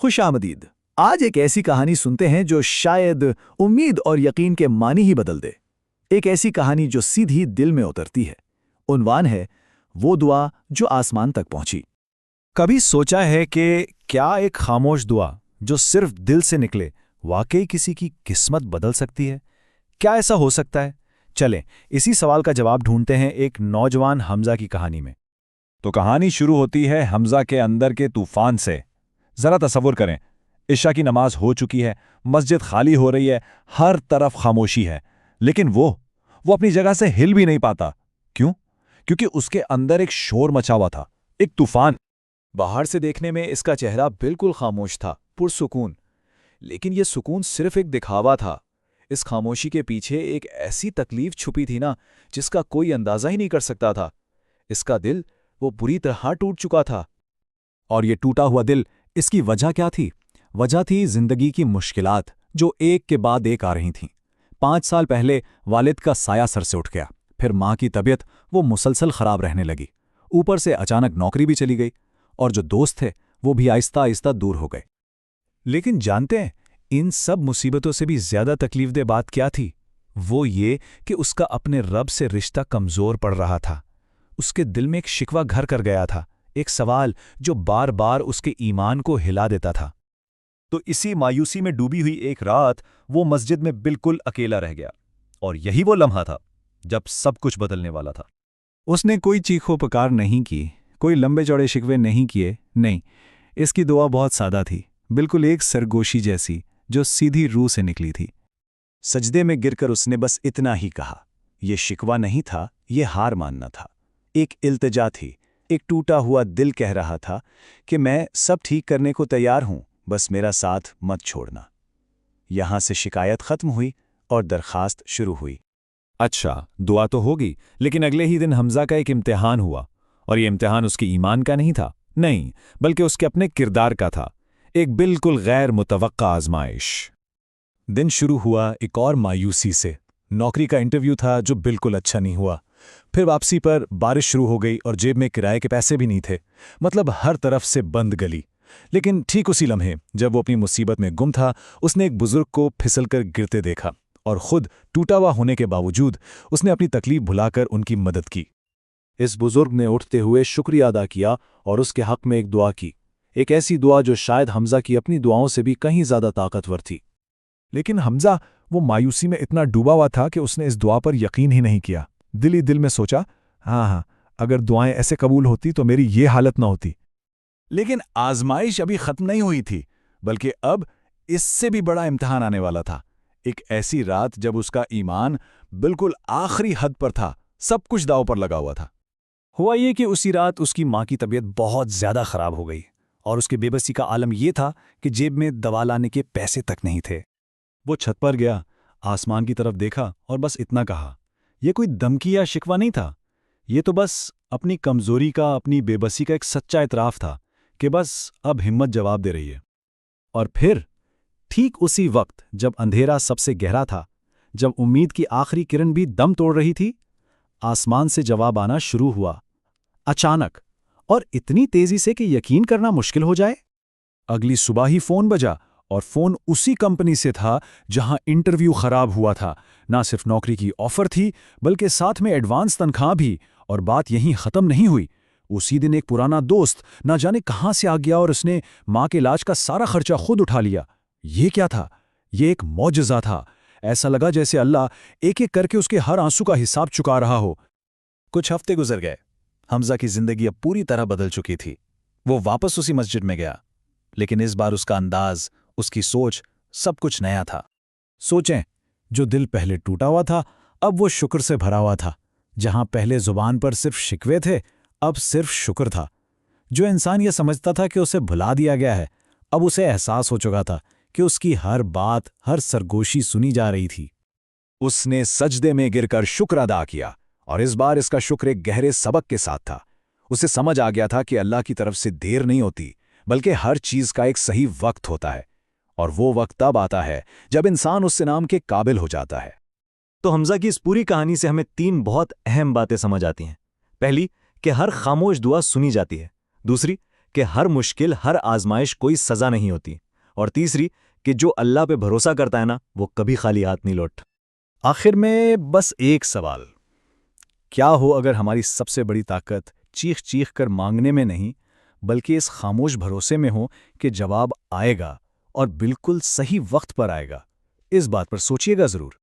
खुशामदीद। आज एक ऐसी कहानी सुनते हैं जो शायद उम्मीद और यकीन के मानी ही बदल दे। एक ऐसी कहानी जो सीधी दिल में उतरती है। उन्वान है वो दुआ जो आसमान तक पहुंची। कभी सोचा है कि क्या एक खामोश दुआ जो सिर्फ दिल से निकले वाकई किसी की किस्मत बदल सकती है? क्या ऐसा हो सकता है? चलें इसी सवाल का जवाब ढूंढते हैं एक नौजवान हमजा की कहानी में। तो कहानी शुरू होती है हमजा के अंदर के तूफान से। जरा तसव्वुर करें, इशा की नमाज हो चुकी है, मस्जिद खाली हो रही है, हर तरफ खामोशी है, लेकिन वो अपनी जगह से हिल भी नहीं पाता। क्यों? क्योंकि उसके अंदर एक शोर मचा हुआ था, एक तूफान। बाहर से देखने में इसका चेहरा बिल्कुल खामोश था, पुरसुकून। लेकिन यह सुकून सिर्फ एक दिखावा था। इस खामोशी के पीछे एक ऐसी तकलीफ छुपी थी ना, जिसका कोई अंदाजा ही नहीं कर सकता था। इसका दिल वो बुरी तरह टूट चुका था। और ये टूटा हुआ दिल, इसकी वजह क्या थी? वजह थी जिंदगी की मुश्किलात जो एक के बाद एक आ रही थीं। 5 साल पहले वालिद का साया सर से उठ गया, फिर माँ की तबीयत वो मुसलसल खराब रहने लगी। ऊपर से अचानक नौकरी भी चली गई, और जो दोस्त थे वो भी आहिस्ता आहिस्ता दूर हो गए। लेकिन जानते हैं, इन सब मुसीबतों से भी ज्यादा तकलीफदेह बात क्या थी? वो ये कि उसका अपने रब से रिश्ता कमजोर पड़ रहा था। उसके दिल में एक शिकवा घर कर गया था, एक सवाल जो बार बार उसके ईमान को हिला देता था। तो इसी मायूसी में डूबी हुई एक रात वो मस्जिद में बिल्कुल अकेला रह गया, और यही वो लम्हा था जब सब कुछ बदलने वाला था। उसने कोई चीखो पुकार नहीं की, कोई लंबे चौड़े शिकवे नहीं किए। नहीं, इसकी दुआ बहुत सादा थी, बिल्कुल एक सरगोशी जैसी जो सीधी रूह से निकली थी। सजदे में गिरकर उसने बस इतना ही कहा। यह शिकवा नहीं था, यह हार मानना था। एक इल्तिजा थी, एक टूटा हुआ दिल कह रहा था कि मैं सब ठीक करने को तैयार हूं, बस मेरा साथ मत छोड़ना। यहां से शिकायत खत्म हुई और दरखास्त शुरू हुई। अच्छा, दुआ तो होगी, लेकिन अगले ही दिन हमजा का एक इम्तिहान हुआ। और ये इम्तिहान उसकी ईमान का नहीं था, नहीं, बल्कि उसके अपने किरदार का था। एक बिल्कुल गैर मुतवक्का आजमाइश। दिन शुरू हुआ एक और मायूसी से। नौकरी का इंटरव्यू था जो बिल्कुल अच्छा नहीं हुआ। फिर वापसी पर बारिश शुरू हो गई और जेब में किराए के पैसे भी नहीं थे। मतलब हर तरफ से बंद गली। लेकिन ठीक उसी लम्हे जब वो अपनी मुसीबत में गुम था, उसने एक बुजुर्ग को फिसलकर गिरते देखा, और खुद टूटा हुआ होने के बावजूद उसने अपनी तकलीफ भुलाकर उनकी मदद की। इस बुजुर्ग ने उठते हुए शुक्रिया अदा किया और उसके हक में एक दुआ की, एक ऐसी दुआ जो शायद हमजा की अपनी दुआओं से भी कहीं ज्यादा ताकतवर थी। लेकिन हमजा वो मायूसी में इतना डूबा हुआ था कि उसने इस दुआ पर यकीन ही नहीं किया। दिल ही दिल में सोचा, हाँ, अगर दुआएं ऐसे कबूल होती तो मेरी ये हालत न होती। लेकिन आजमाइश अभी खत्म नहीं हुई थी, बल्कि अब इससे भी बड़ा इम्तिहान आने वाला था। एक ऐसी रात जब उसका ईमान बिल्कुल आखिरी हद पर था, सब कुछ दांव पर लगा हुआ था। हुआ ये कि उसी रात उसकी माँ की तबीयत बहुत ज्यादा खराब हो गई, और उसके बेबसी का आलम यह था कि जेब में दवा लाने के पैसे तक नहीं थे। वो छत पर गया, आसमान की तरफ देखा और बस इतना कहा। यह कोई धमकी या शिकवा नहीं था, ये तो बस अपनी कमजोरी का, अपनी बेबसी का एक सच्चा इतराफ था कि बस अब हिम्मत जवाब दे रही है। और फिर ठीक उसी वक्त जब अंधेरा सबसे गहरा था, जब उम्मीद की आखिरी किरण भी दम तोड़ रही थी, आसमान से जवाब आना शुरू हुआ, अचानक, और इतनी तेजी से कि यकीन करना मुश्किल हो जाए। अगली सुबह ही फोन बजा, और फोन उसी कंपनी से था जहां इंटरव्यू खराब हुआ था। ना सिर्फ नौकरी की ऑफर थी, बल्कि साथ में एडवांस तनख्वाह भी। और बात यहीं खत्म नहीं हुई। उसी दिन एक पुराना दोस्त ना जाने कहां से आ गया और उसने मां के इलाज का सारा खर्चा खुद उठा लिया। ये क्या था? ये एक मौजज़ा था। ऐसा लगा जैसे अल्लाह एक एक करके उसके हर आंसू का हिसाब चुका रहा हो। कुछ हफ्ते गुजर गए। हमजा की जिंदगी अब पूरी तरह बदल चुकी थी। वो वापस उसी मस्जिद में गया, लेकिन इस बार उसका अंदाज, उसकी सोच, सब कुछ नया था। सोचें, जो दिल पहले टूटा हुआ था, अब वो शुक्र से भरा हुआ था। जहां पहले जुबान पर सिर्फ शिकवे थे, अब सिर्फ शुक्र था। जो इंसान ये समझता था कि उसे भुला दिया गया है, अब उसे एहसास हो चुका था कि उसकी हर बात, हर सरगोशी सुनी जा रही थी। उसने सजदे में गिरकर शुक्र अदा किया, और इस बार इसका शुक्र एक गहरे सबक के साथ था। उसे समझ आ गया था कि अल्लाह की तरफ से देर नहीं होती, बल्कि हर चीज का एक सही वक्त होता है, और वो वक्त तब आता है जब इंसान उस इनाम के काबिल हो जाता है। तो हमजा की इस पूरी कहानी से हमें 3 बहुत अहम बातें समझ आती हैं। पहली, कि हर खामोश दुआ सुनी जाती है। दूसरी, कि हर मुश्किल, हर आजमाइश कोई सज़ा नहीं होती। और तीसरी कि जो अल्लाह पे भरोसा करता है ना, वो कभी खाली हाथ नहीं लौट। आखिर में बस एक सवाल, क्या हो अगर हमारी सबसे बड़ी ताकत चीख चीख कर मांगने में नहीं, बल्कि इस खामोश भरोसे में हो कि जवाब आएगा और बिल्कुल सही वक्त पर आएगा। इस बात पर सोचिएगा ज़रूर।